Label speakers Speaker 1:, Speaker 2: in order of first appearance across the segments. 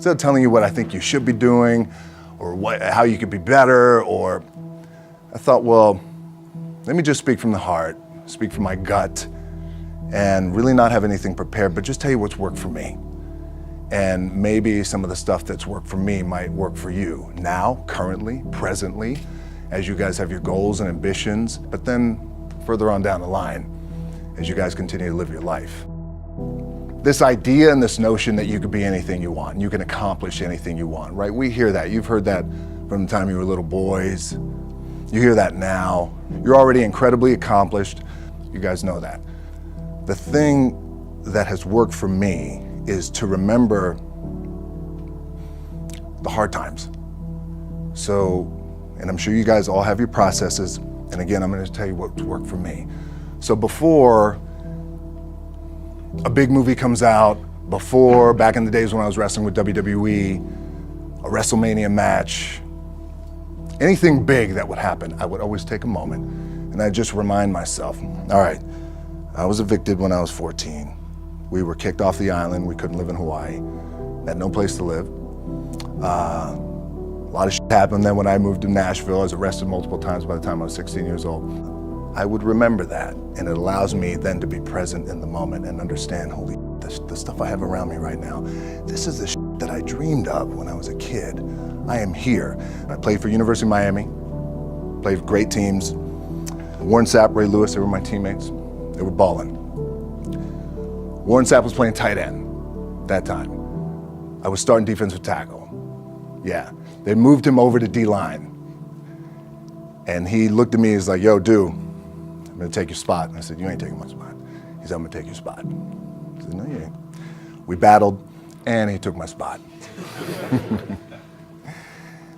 Speaker 1: Instead of telling you what I think you should be doing or how you could be better, or I thought, well, let me just speak from the heart, speak from my gut, and really not have anything prepared, but just tell you what's worked for me. And maybe some of the stuff that's worked for me might work for you now, currently, presently, as you guys have your goals and ambitions, but then further on down the line, as you guys continue to live your life. This idea and this notion that you could be anything you want, you can accomplish anything you want, right? We hear that. You've heard that from the time you were little boys. You hear that now. You're already incredibly accomplished. You guys know that. The thing that has worked for me is to remember the hard times. So, and I'm sure you guys all have your processes, and again, I'm going to tell you what's worked for me. So before a big movie comes out, before, back in the days when I was wrestling with WWE, a WrestleMania match, anything big that would happen, I would always take a moment and I'd just remind myself, all right, I was evicted when I was 14. We were kicked off the island. We couldn't live in Hawaii. Had no place to live. A lot of shit happened then when I moved to Nashville. I was arrested multiple times by the time I was 16 years old. I would remember that, and it allows me then to be present in the moment and understand, holy, the stuff I have around me right now, this is the shit that I dreamed of when I was a kid. I am here. I played for University of Miami, played for great teams. Warren Sapp, Ray Lewis, they were my teammates. They were balling. Warren Sapp was playing tight end that time. I was starting defensive tackle. Yeah, they moved him over to D-line. And he looked at me, he's like, yo, dude, I'm gonna take your spot. And I said, you ain't taking my spot. He said, I'm gonna take your spot. I said, no, you ain't. We battled, and he took my spot.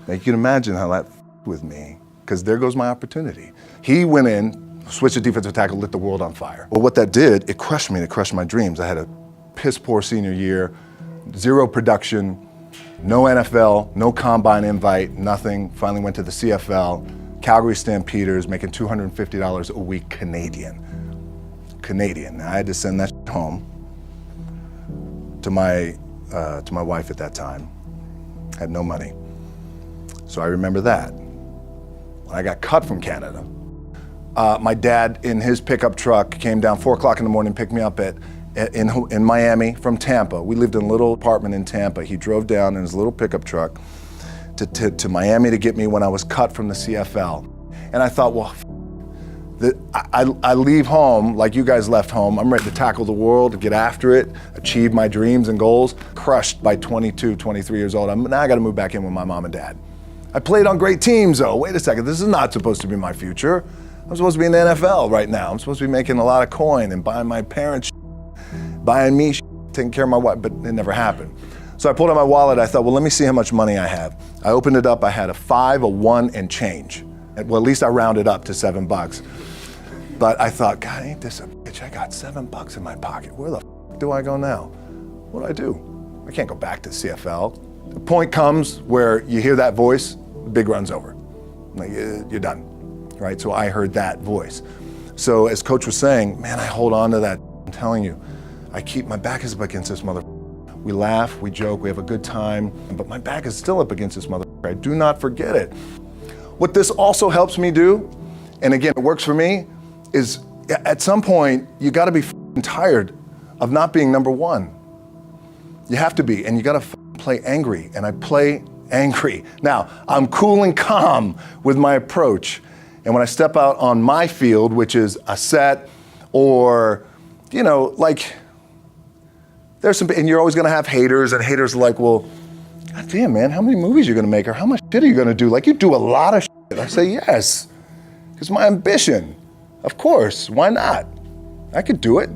Speaker 1: Now you can imagine how that with me, because there goes my opportunity. He went in, switched to defensive tackle, lit the world on fire. Well, what that did, it crushed me, it crushed my dreams. I had a piss poor senior year, zero production, no NFL, no combine invite, nothing. Finally went to the CFL, Calgary Stampeders, making $250 a week Canadian. Now, I had to send that home to my wife at that time. Had no money. So I remember that. When I got cut from Canada, my dad in his pickup truck came down 4 o'clock in the morning, picked me up in Miami from Tampa. We lived in a little apartment in Tampa. He drove down in his little pickup truck to Miami to get me when I was cut from the CFL. And I thought, well, I leave home like you guys left home. I'm ready to tackle the world, to get after it, achieve my dreams and goals. Crushed by 22, 23 years old. Now I got to move back in with my mom and dad. I played on great teams though. Wait a second, this is not supposed to be my future. I'm supposed to be in the NFL right now. I'm supposed to be making a lot of coin and buying my parents buying me taking care of my wife, but it never happened. So I pulled out my wallet. I thought, well, let me see how much money I have. I opened it up. I had a 5, a 1, and change. Well, at least I rounded up to $7. But I thought, God, ain't this a bitch? I got $7 in my pocket. Where the f do I go now? What do I do? I can't go back to CFL. The point comes where you hear that voice, the big run's over. Like, you're done, right? So I heard that voice. So as Coach was saying, man, I hold on to that. I'm telling you, my back is up against this mother. We laugh, we joke, we have a good time, but my back is still up against this mother. I do not forget it. What this also helps me do, and again, it works for me, is at some point, you gotta be tired of not being number one. You have to be, and you gotta play angry, and I play angry. Now, I'm cool and calm with my approach, and when I step out on my field, which is a set, or, like, there's some, and you're always gonna have haters, and haters are like, well, God damn, man, how many movies are you gonna make, or how much shit are you gonna do? Like, you do a lot of shit. I say, yes, it's my ambition. Of course, why not? I could do it.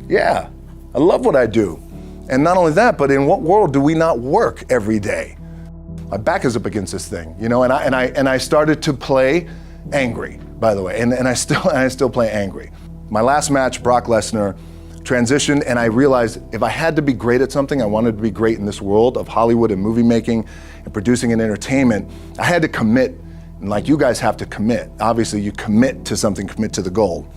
Speaker 1: Yeah, I love what I do. And not only that, but in what world do we not work every day? My back is up against this thing, and I started to play angry, by the way, and I still play angry. My last match, Brock Lesnar, transitioned, and I realized if I had to be great at something, I wanted to be great in this world of Hollywood and movie making and producing and entertainment, I had to commit, and like you guys have to commit. Obviously, you commit to something, commit to the goal.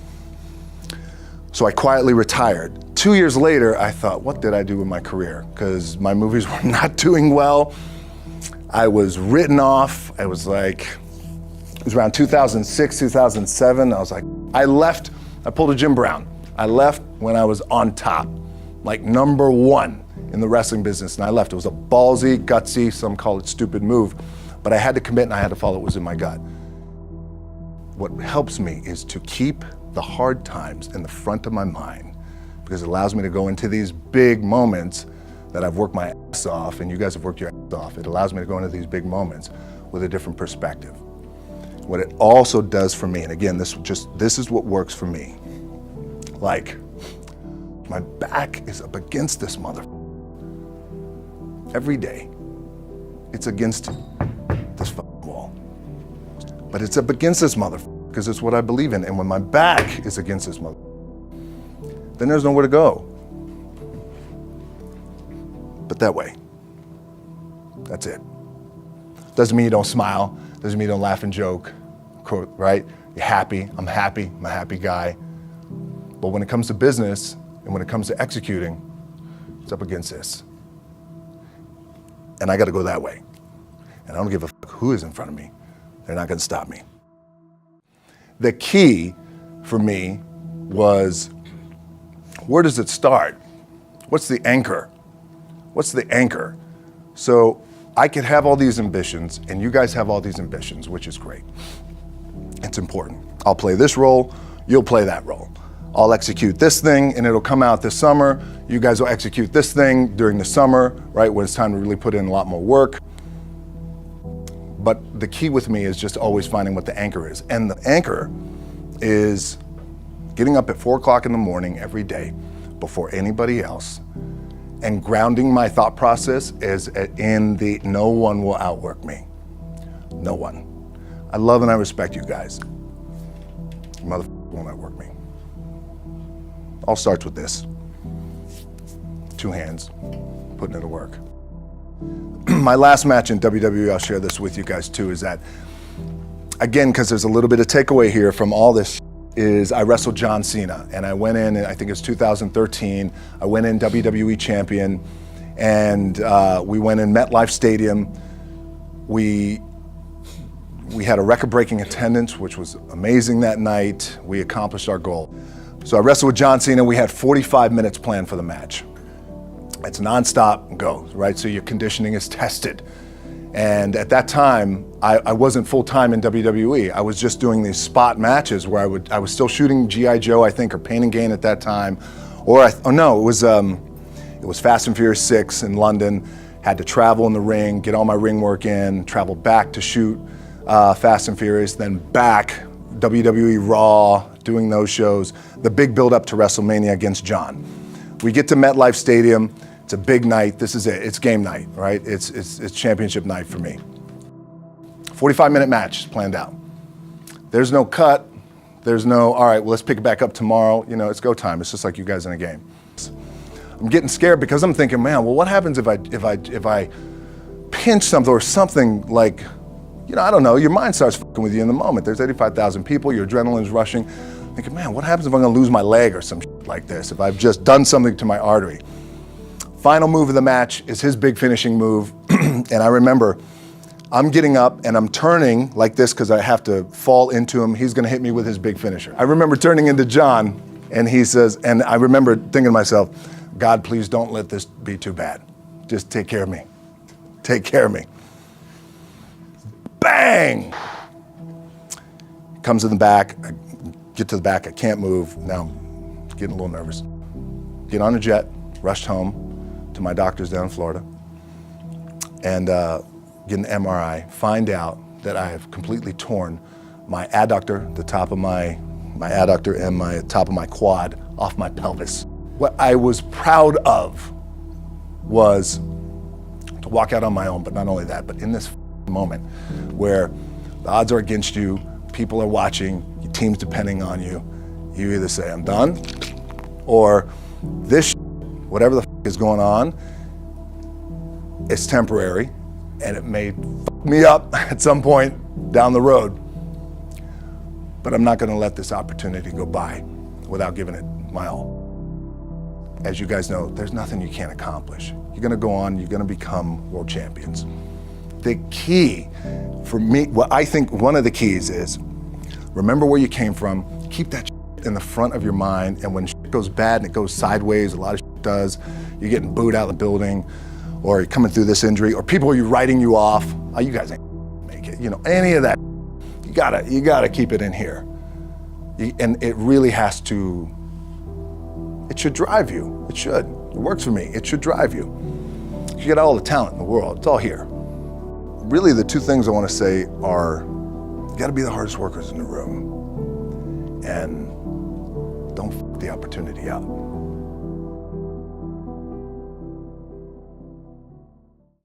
Speaker 1: So I quietly retired 2 years later, I thought, what did I do with my career? Because my movies were not doing well. I was written off. It was around 2006, 2007. I was like, I left, I pulled a Jim Brown. I left when I was on top, like number one in the wrestling business, and I left. It was a ballsy, gutsy, some call it stupid move, but I had to commit and I had to follow what was in my gut. What helps me is to keep the hard times in the front of my mind, because it allows me to go into these big moments that I've worked my ass off, and you guys have worked your ass off. It allows me to go into these big moments with a different perspective. What it also does for me, and again, this is what works for me. Like, my back is up against this mother. Every day, it's against this fucking wall. But it's up against this mother because it's what I believe in. And when my back is against this mother, then there's nowhere to go. But that way, that's it. Doesn't mean you don't smile. Doesn't mean you don't laugh and joke, right? You're happy. I'm a happy guy. But when it comes to business and when it comes to executing, it's up against this. And I got to go that way. And I don't give a fuck who is in front of me. They're not going to stop me. The key for me was, where does it start? What's the anchor? What's the anchor? So I could have all these ambitions, and you guys have all these ambitions, which is great. It's important. I'll play this role, you'll play that role. I'll execute this thing, and it'll come out this summer. You guys will execute this thing during the summer, right, when it's time to really put in a lot more work. But the key with me is just always finding what the anchor is. And the anchor is getting up at 4 o'clock in the morning every day before anybody else and grounding my thought process is in the no one will outwork me. No one. I love and I respect you guys. You motherfucker won't outwork me. All starts with this. 2 hands, putting it to work. My last match in WWE, I'll share this with you guys too, is that, again, because there's a little bit of takeaway here from all this, is I wrestled John Cena. And I went in, I think it's 2013, I went in WWE champion, and we went in MetLife Stadium. We had a record-breaking attendance, which was amazing that night. We accomplished our goal. So I wrestled with John Cena. We had 45 minutes planned for the match. It's nonstop go, right? So your conditioning is tested. And at that time, I wasn't full-time in WWE. I was just doing these spot matches where I was still shooting G.I. Joe, I think, or Pain and Gain at that time. It was Fast and Furious 6 in London. Had to travel in the ring, get all my ring work in, travel back to shoot Fast and Furious, then back, WWE Raw, doing those shows. The big build up to WrestleMania against John. We get to MetLife Stadium. It's a big night. This is it. It's game night, right? It's championship night for me. 45-minute match planned out. There's no cut. There's no, all right, well, let's pick it back up tomorrow. You know, it's go time. It's just like you guys in a game. I'm getting scared because I'm thinking, man, well, what happens if I pinch something or something like, you know, I don't know, your mind starts fucking with you in the moment. There's 85,000 people, your adrenaline's rushing. Thinking, man, what happens if I'm gonna lose my leg or some shit like this, if I've just done something to my artery? Final move of the match is his big finishing move. And I remember I'm getting up and I'm turning like this because I have to fall into him. He's gonna hit me with his big finisher. I remember turning into John and he says, and I remember thinking to myself, God, please don't let this be too bad. Just take care of me. Take care of me. Bang! Comes in the back, I get to the back, I can't move. Now I'm getting a little nervous. Get on a jet, rushed home to my doctor's down in Florida, and get an MRI, find out that I have completely torn my adductor, the top of my adductor and my top of my quad off my pelvis. What I was proud of was to walk out on my own, but not only that, but in this moment where the odds are against you, people are watching, your team's depending on you, you either say, I'm done, or this whatever the is going on, it's temporary, and it may fuck me up at some point down the road. But I'm not gonna let this opportunity go by without giving it my all. as you guys know, there's nothing you can't accomplish. You're gonna go on, you're gonna become world champions. The key for me, what I think one of the keys is, remember where you came from, keep that in the front of your mind, and when shit goes bad and it goes sideways, a lot of shit does, you're getting booed out of the building, or you're coming through this injury, or people are writing you off, oh, you guys ain't make it, any of that, you gotta keep it in here. And it really has to, it should drive you, it should. It works for me, it should drive you. You got all the talent in the world, it's all here. Really the two things I wanna say are, you gotta be the hardest workers in the room, and don't f the opportunity out.